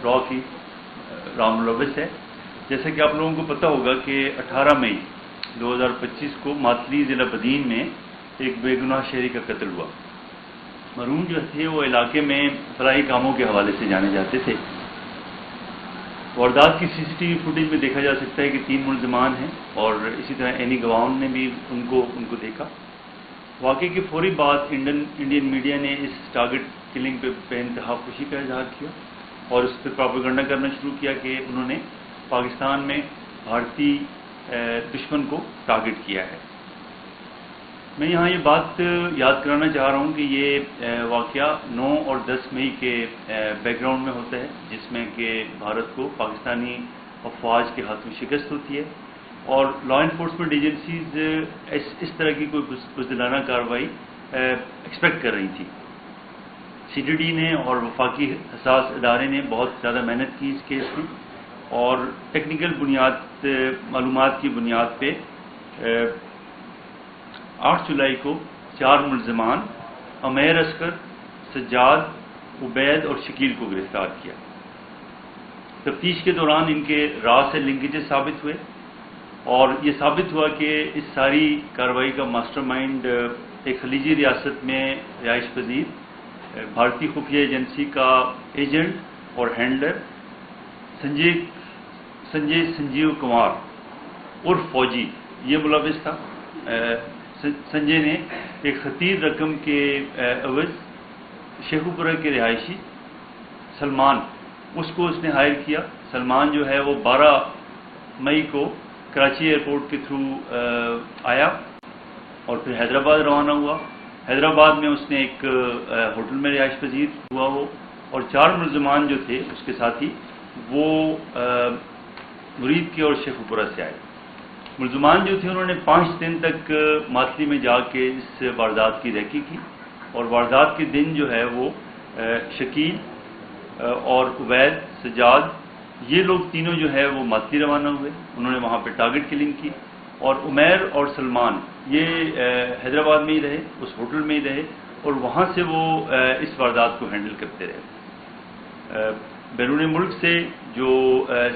را کی رام ملوث ہے. جیسا کہ آپ لوگوں کو پتہ ہوگا کہ 18 مئی 2025 کو ماتلی ضلع بدین میں ایک بے گناہ شہری کا قتل ہوا. مرحوم جو تھے وہ علاقے میں فلاحی کاموں کے حوالے سے جانے جاتے تھے. واردات کی سی سی ٹی وی فوٹیج میں دیکھا جا سکتا ہے کہ 3 ملزمان ہیں اور اسی طرح اینی گواؤن نے بھی ان کو دیکھا. واقعے کی فوری بعد انڈین میڈیا نے اس ٹارگٹ کلنگ پہ بے انتہا خوشی کا اظہار کیا اور اس پہ پروپیگنڈا کرنا شروع کیا کہ انہوں نے پاکستان میں بھارتی دشمن کو ٹارگٹ کیا ہے. میں یہاں یہ بات یاد کرانا چاہ رہا ہوں کہ یہ واقعہ 9 اور 10 مئی کے بیک گراؤنڈ میں ہوتا ہے، جس میں کہ بھارت کو پاکستانی افواج کے ہاتھوں شکست ہوتی ہے اور لا انفورسمنٹ ایجنسیز اس طرح کی کوئی بزدلانہ کارروائی ایکسپیکٹ کر رہی تھی. سی ڈی ڈی نے اور وفاقی حساس ادارے نے بہت زیادہ محنت کی اس کیس میں اور ٹیکنیکل معلومات کی بنیاد پہ 8 جولائی کو 4 ملزمان عمیر اصغر، سجاد، عبید اور شکیل کو گرفتار کیا. تفتیش کے دوران ان کے راز سے لنکیجز ثابت ہوئے اور یہ ثابت ہوا کہ اس ساری کارروائی کا ماسٹر مائنڈ ایک خلیجی ریاست میں رہائش پذیر بھارتی خفیہ ایجنسی کا ایجنٹ اور ہینڈلر سنجیو کمار عرف فوجی یہ ملوث تھا. سنجے نے ایک خطیر رقم کے عوض شیخو پورہ کے رہائشی سلمان اس نے ہائر کیا. سلمان جو ہے وہ 12 مئی کو کراچی ایئرپورٹ کے تھرو آیا اور پھر حیدرآباد روانہ ہوا. حیدرآباد میں اس نے ایک ہوٹل میں رہائش پذیر ہوا اور 4 ملزمان جو تھے اس کے ساتھی وہ مرید کے اور شیخو پورہ سے آئے. ملزمان جو تھے انہوں نے 5 دن تک ماتلی میں جا کے اس واردات کی ریکی کی اور واردات کے دن جو ہے وہ شکیل اور عبید، سجاد یہ لوگ تینوں جو ہے وہ ماتلی روانہ ہوئے. انہوں نے وہاں پہ ٹارگٹ کلنگ کی اور عمیر اور سلمان یہ حیدرآباد میں ہی رہے، اس ہوٹل میں ہی رہے اور وہاں سے وہ اس واردات کو ہینڈل کرتے رہے. بیرون ملک سے جو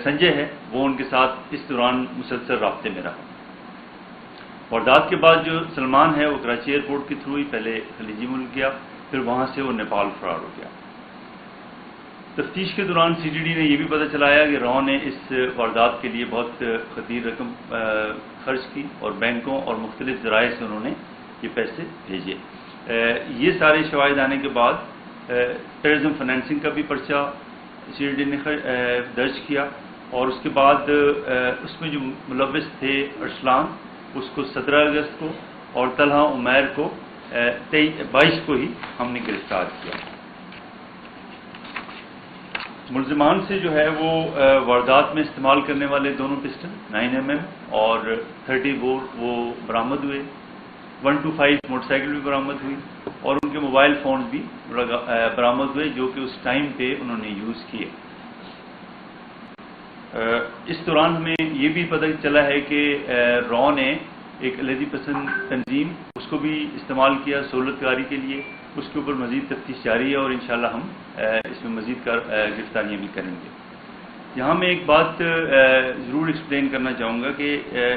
سنجے ہے وہ ان کے ساتھ اس دوران مسلسل رابطے میں رہا. واردات کے بعد جو سلمان ہے وہ کراچی ایئرپورٹ کے تھرو ہی پہلے خلیجی ملک گیا، پھر وہاں سے وہ نیپال فرار ہو گیا. تفتیش کے دوران سی ڈی ڈی نے یہ بھی پتہ چلایا کہ راؤ نے اس واردات کے لیے بہت خطیر رقم خرچ کی اور بینکوں اور مختلف ذرائع سے انہوں نے یہ پیسے بھیجے. یہ سارے شواہد آنے کے بعد ٹیررزم فنانسنگ کا بھی پرچہ سی ڈی ڈی نے درج کیا اور اس کے بعد اس میں جو ملوث تھے ارسلان اس کو 17 اگست کو اور طلحہ عمیر کو 22 کو ہی ہم نے گرفتار کیا. ملزمان سے جو ہے وہ واردات میں استعمال کرنے والے دونوں پسٹل 9mm اور 30 بور وہ برآمد ہوئے. 125 موٹر سائیکل بھی برآمد ہوئی اور ان کے موبائل فونز بھی برآمد ہوئے جو کہ اس ٹائم پہ انہوں نے یوز کیے. اس دوران ہمیں یہ بھی پتہ چلا ہے کہ را نے ایک علیحدگی پسند تنظیم اس کو بھی استعمال کیا سہولت کاری کے لیے. اس کے اوپر مزید تفتیش جاری ہے اور انشاءاللہ ہم اس میں مزید گرفتاریاں بھی کریں گے. یہاں میں ایک بات ضرور ایکسپلین کرنا چاہوں گا کہ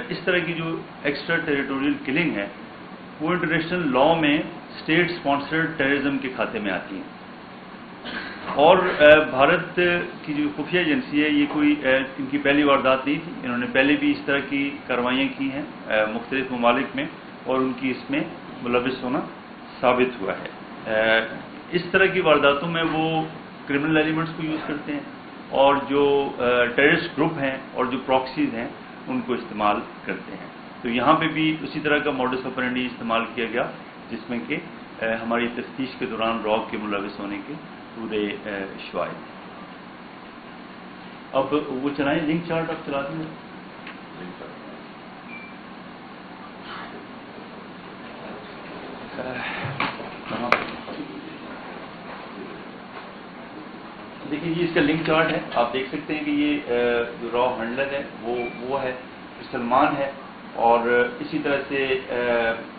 اس طرح کی جو ایکسٹرا ٹیریٹوریل کلنگ ہے وہ انٹرنیشنل لا میں اسٹیٹ اسپانسرڈ ٹیررزم کے کھاتے میں آتی ہیں اور بھارت کی جو خفیہ ایجنسی ہے یہ کوئی ان کی پہلی واردات نہیں تھی. انہوں نے پہلے بھی اس طرح کی کاروائیاں کی ہیں مختلف ممالک میں اور ان کی اس میں ملوث ہونا ثابت ہوا ہے. اس طرح کی وارداتوں میں وہ کرمنل ایلیمنٹس کو یوز کرتے ہیں اور جو ٹیررسٹ گروپ ہیں اور جو پراکسیز ہیں ان کو استعمال کرتے ہیں. تو یہاں پہ بھی اسی طرح کا موڈس آپرینڈی استعمال کیا گیا جس میں کہ ہماری تفتیش کے دوران را کے ملوث ہونے کے پورے شواہد. اب وہ چلائیں لنک چارٹ اب چلا دیں. دیکھیے یہ اس کا لنک چارٹ ہے. آپ دیکھ سکتے ہیں کہ یہ جو را ہینڈلر ہے وہ ہے سلمان ہے اور اسی طرح سے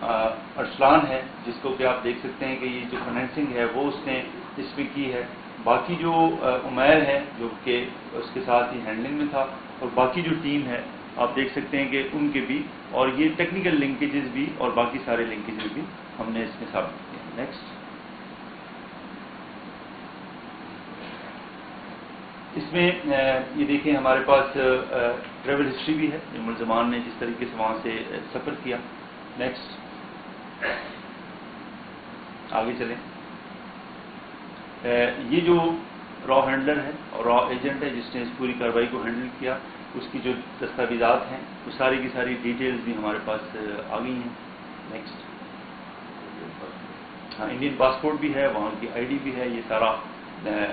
ارسلان ہے جس کو کہ آپ دیکھ سکتے ہیں کہ یہ جو فنانسنگ ہے وہ اس نے اس میں کی ہے. باقی جو عمیر ہے جو کہ اس کے ساتھ ہی ہینڈلنگ میں تھا، اور باقی جو ٹیم ہے آپ دیکھ سکتے ہیں کہ ان کے بھی، اور یہ ٹیکنیکل لنکیجز بھی اور باقی سارے لنکیجز بھی ہم نے اس میں ثابت کیے ہیں۔ نیکسٹ، اس میں یہ دیکھیں ہمارے پاس ٹریول ہسٹری بھی ہے، ملزمان نے جس طریقے سے وہاں سے سفر کیا۔ نیکسٹ، آگے چلیں۔ یہ جو را ہینڈلر ہے اور را ایجنٹ ہے جس نے اس پوری کارروائی کو ہینڈل کیا، اس کی جو دستاویزات ہیں وہ ساری کی ساری ڈیٹیلز بھی ہمارے پاس آ گئی ہیں۔ نیکسٹ، ہاں انڈین پاسپورٹ بھی ہے، وہاں کی آئی ڈی بھی ہے، یہ سارا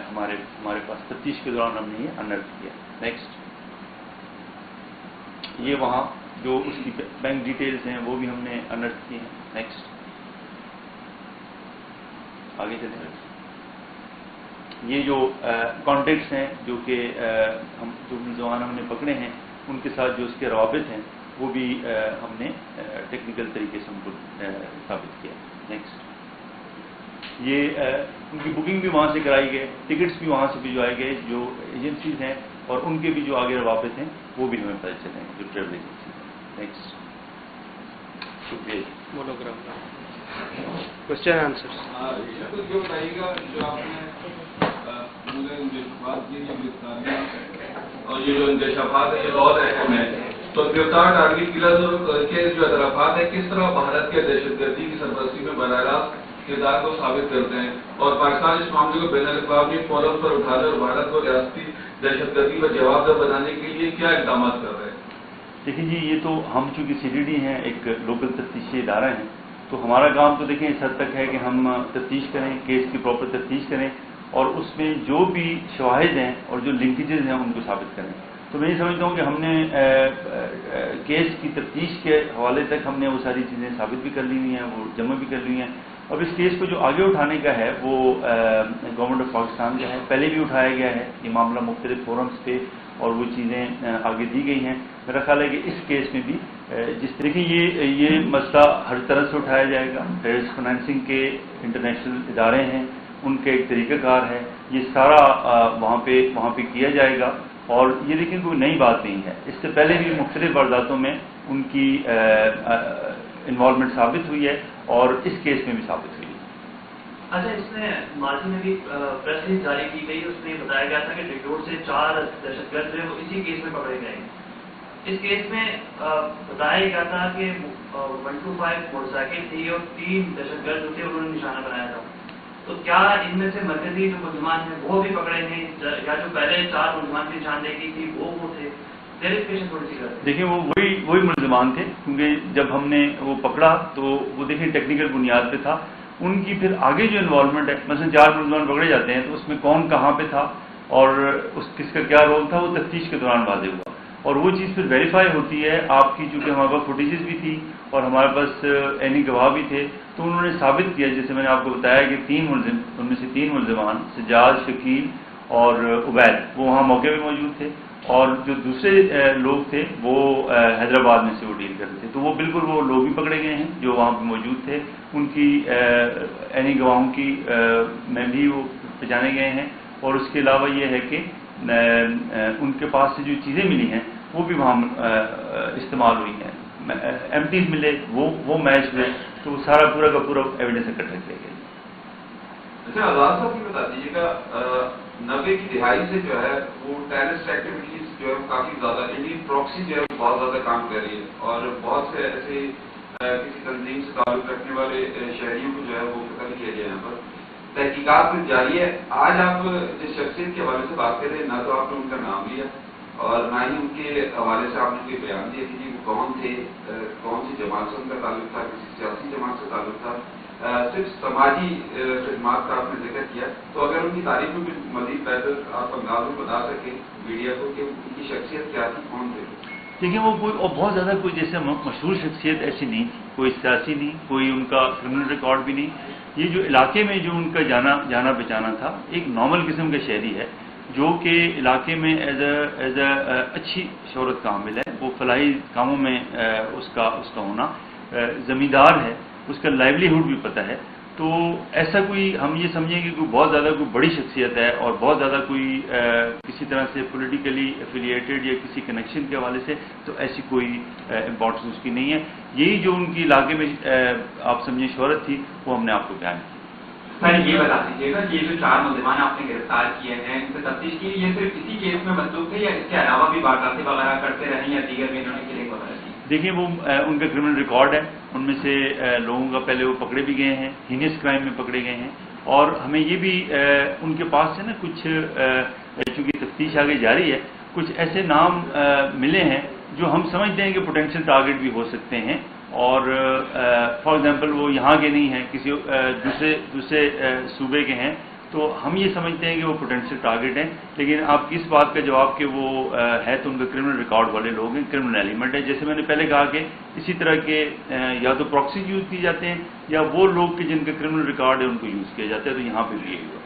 ہمارے پاس تفتیش کے دوران ہم نے یہ انرتھ کیا۔ نیکسٹ، یہ وہاں جو اس کی بینک ڈیٹیلز ہیں وہ بھی ہم نے انرتھ کی ہیں۔ نیکسٹ، آگے چلیں۔ یہ جو کانٹیکٹس ہیں جو کہ جو ملزمان ہم نے پکڑے ہیں ان کے ساتھ جو اس کے روابط ہیں وہ بھی ہم نے ٹیکنیکل طریقے سے ان کو ثابت کیا۔ نیکسٹ، یہ ان کی بکنگ بھی وہاں سے کرائی گئی، ٹکٹس بھی وہاں سے بھجوائے گئے جو ایجنسیز ہیں، اور ان کے بھی جو آگے روابط ہیں وہ بھی ہمیں پتہ چلے ہیں جو ٹریول ایجنسیز ہیں۔ نیکسٹ، شکریہ۔ مونوگرام کوشچن آنسر جو بتائیے گا جو آپ نے انکشافات کی گرفتاریاں اور یہ جو انکشافات ہے یہ بہت اہم ہے، تو گرفتار ٹارگیٹ کلرز کے جو اعترافات ہیں کس طرح بھارت کے دہشت گردی کی سرپرستی میں براہ راست کردار کو ثابت کرتے ہیں، اور پاکستان اس معاملے کو بین الاقوامی فورم پر اٹھانے اور بھارت کو ریاستی دہشت گردی پر جواب دہ بنانے کے لیے کیا اقدامات کر رہے ہیں؟ دیکھیں جی، یہ تو ہم چونکہ سی ڈی ڈی ہیں، ایک لوکل تفتیشی ادارہ ہیں، تو ہمارا کام تو دیکھیں اس حد تک ہے کہ ہم تفتیش کریں، کیس کی پراپر تفتیش کریں، اور اس میں جو بھی شواہد ہیں اور جو لنکیجز ہیں ان کو ثابت کریں۔ تو میں یہ سمجھتا ہوں کہ ہم نے کیس کی تفتیش کے حوالے تک ہم نے وہ ساری چیزیں ثابت بھی کر لی ہوئی ہیں، وہ جمع بھی کر لی ہیں۔ اب اس کیس کو جو آگے اٹھانے کا ہے وہ گورنمنٹ آف پاکستان کا ہے، پہلے بھی اٹھایا گیا ہے یہ معاملہ مختلف فورمز پہ، اور وہ چیزیں آگے دی گئی ہیں۔ میرا خیال ہے کہ اس کیس میں بھی جس طریقے یہ مسئلہ ہر طرح سے اٹھایا جائے گا، ٹیررسٹ فائنینسنگ کے انٹرنیشنل ادارے ہیں، ان کا ایک طریقہ کار ہے، یہ سارا وہاں پہ کیا جائے گا۔ اور یہ دیکھیں کوئی نئی بات نہیں ہے، اس سے پہلے بھی مختلف وارداتوں میں ان کی انوالومنٹ ثابت ہوئی ہے، اور اس کیس میں بھی ثابت ہوئی ہے۔ اچھا، اس میں ماضی میں بھی پریس ریلیز جاری کی گئی، اس میں بتایا گیا تھا کہ ڈگڈور سے 4 دہشت گرد جو ہے وہ اسی کیس میں پکڑے گئے ہیں۔ اس کیس میں بتایا گیا تھا کہ 125 موٹر سائیکل تھی اور 3 دہشت گرد جو تھے انہوں نے نشانہ بنایا تھا، تو کیا ان میں سے مرکزی جو ملزمان ہیں وہ بھی پکڑے ہیں، یا جو پہلے 4 ملزمان کی نشاندہی کی تھی وہ تھے؟ کلیریفیکیشن تھوڑی سی کریں۔ دیکھیں وہ وہی ملزمان تھے، کیونکہ جب ہم نے وہ پکڑا تو وہ دیکھیں ٹیکنیکل بنیاد پہ تھا، ان کی پھر آگے جو انوالومنٹ ہے، مثلا 4 ملزمان پکڑے جاتے ہیں تو اس میں کون کہاں پہ تھا اور کس کا کیا رول تھا، وہ تفتیش کے دوران واضح ہوا، اور وہ چیز پھر ویریفائی ہوتی ہے آپ کی، چونکہ ہمارے پاس فوٹیجز بھی تھی اور ہمارے پاس عینی گواہ بھی تھے، تو انہوں نے ثابت کیا، جیسے میں نے آپ کو بتایا کہ 3 ملزم، ان میں سے 3 ملزمان سجاد، شکیل اور عبید وہ وہاں موقع پہ موجود تھے، اور جو دوسرے لوگ تھے وہ حیدرآباد میں سے وہ ڈیل کرتے تھے، تو وہ بالکل وہ لوگ بھی پکڑے گئے ہیں جو وہاں پہ موجود تھے، ان کی عینی گواہوں کی میں بھی وہ پہچانے گئے ہیں، اور اس کے علاوہ یہ ہے کہ ان کے پاس سے جو چیزیں ملی ہیں وہ بھی وہاں استعمال ہوئی ہیں، ایمٹیز ملے وہ میچ ہوئے، تو وہ سارا پورا کا پورا ایویڈنس اکٹھا کیا گیا۔ اچھا آزاد صاحب یہ بتا دیجیے گا 90 کی دہائی سے جو ہے وہ ٹیررسٹ ایکٹیویٹیز جو ہے کافی زیادہ انڈین پراکسی جو ہے بہت زیادہ کام کر رہی ہے، اور بہت سے ایسے کسی تنظیم سے تعلق رکھنے والے شہریوں کو جو ہے وہ قتل کیا گیا یہاں پر، تحقیقات میں جاری ہے۔ آج آپ جس شخصیت کے حوالے سے بات کر رہے ہیں، نہ تو آپ نے ان کا نام لیا اور نہ ہی ان کے حوالے سے آپ نے کوئی بیان دیا کہ وہ کون تھے، کون سی جماعت سے ان کا تعلق تھا، کسی سیاسی جماعت سے تعلق تھا، صرف سماجی خدمات کا آپ نے ذکر کیا، تو اگر ان کی تاریخ میں کچھ مزید بہتر آپ انداز میں بتا سکیں میڈیا کو کہ ان کی شخصیت کیا تھی، کون تھے؟ دیکھیں وہ کوئی اور بہت زیادہ کوئی جیسے مشہور شخصیت ایسی نہیں تھی، کوئی سیاسی نہیں، کوئی ان کا کرمنل ریکارڈ بھی نہیں، یہ جو علاقے میں جو ان کا جانا پہچانا تھا ایک نارمل قسم کا شہری ہے جو کہ علاقے میں ایز اے اچھی شہرت کا حامل ہے، وہ فلاحی کاموں میں اس کا ہونا، زمیندار ہے، اس کا لائیولی ہوڈ بھی پتہ ہے، تو ایسا کوئی ہم یہ سمجھیں کہ کوئی بہت زیادہ کوئی بڑی شخصیت ہے اور بہت زیادہ کوئی کسی طرح سے پولیٹیکلی ایفیلیٹڈ یا کسی کنیکشن کے حوالے سے، تو ایسی کوئی امپورٹنس اس کی نہیں ہے. یہی جو ان کی علاقے میں آپ سمجھیں شہرت تھی، وہ ہم نے آپ کو بیان کی. سر یہ بتا دیجیے گا یہ جو 4 ملزمان آپ نے گرفتار کیے ہیں، ان سے تفتیش کی، یہ صرف اسی کیس میں مصروف تھے یا اس کے علاوہ بھی وارداتیں وغیرہ کرتے رہے یا دیگر میں انہوں نے کلنگ وغیرہ کی؟ دیکھیں وہ ان کا کرمنل ریکارڈ ہے، ان میں سے لوگوں کا پہلے وہ پکڑے بھی گئے ہیں، ہینس کرائم میں پکڑے گئے ہیں، اور ہمیں یہ بھی ان کے پاس سے نا کچھ چونکہ تفتیش آگے جاری ہے، کچھ ایسے نام ملے ہیں جو ہم سمجھتے ہیں کہ پوٹینشیل ٹارگٹ بھی ہو سکتے ہیں، اور فار ایگزامپل وہ یہاں کے نہیں ہیں، کسی دوسرے صوبے کے ہیں، تو ہم یہ سمجھتے ہیں کہ وہ پوٹینشیل ٹارگٹ ہیں. لیکن آپ کی اس بات کا جواب کہ وہ ہے تو ان کا کرمنل ریکارڈ والے لوگ ہیں، کرمنل ایلیمنٹ ہے. جیسے میں نے پہلے کہا کہ اسی طرح کے یا تو پراکسی یوز کی جاتے ہیں یا وہ لوگ کہ جن کا کرمنل ریکارڈ ہے ان کو یوز کیا جاتا ہے، تو یہاں پہ بھی یہی ہوا.